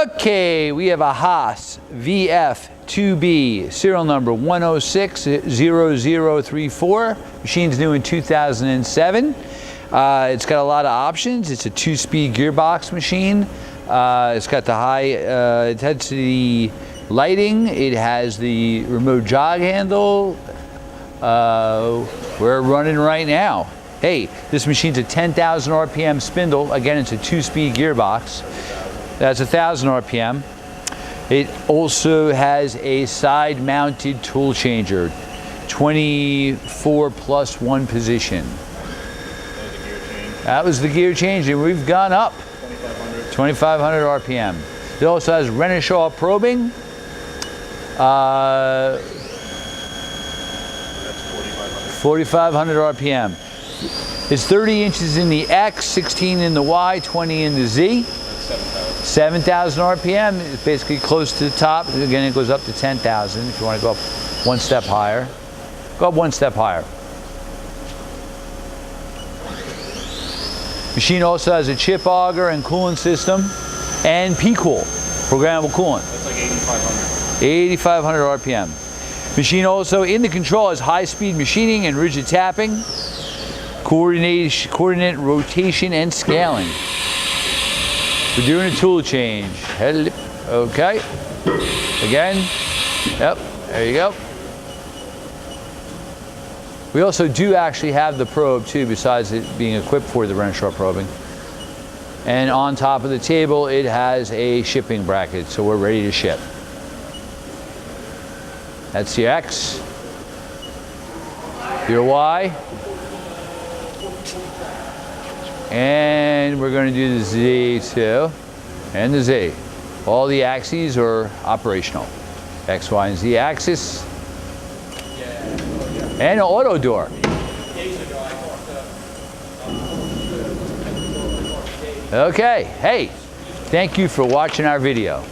Okay, we have a Haas VF2B, serial number 1060034. Machine's new in 2007. It's got a lot of options. It's a 2-speed gearbox machine. It's got the high intensity lighting. It has the remote jog handle. We're running right now. Hey, this machine's a 10,000 RPM spindle. Again, it's a 2-speed gearbox. That's 1,000 RPM. It also has a side-mounted tool changer, 24 plus 1 position. That was the gear change, and we've gone up 2,500 RPM. It also has Renishaw probing. That's 4,500 RPM. It's 30 inches in the X, 16 in the Y, 20 in the Z. 7,000 RPM is basically close to the top. Again, it goes up to 10,000 if you want to go up one step higher. Go up one step higher. Machine also has a chip auger and coolant system and P-Cool, programmable coolant. That's like 8,500. 8,500 RPM. Machine also in the control has high-speed machining and rigid tapping, coordinate rotation and scaling. We're doing a tool change. Okay. Again. Yep. There you go. We also do actually have the probe too, besides it being equipped for the Renishaw probing. And on top of the table, it has a shipping bracket, so we're ready to ship. That's the X. Your Y. And we're going to do the Z too, and the Z. All the axes are operational. X, Y, and Z axis. And an auto door. Okay, hey, thank you for watching our video.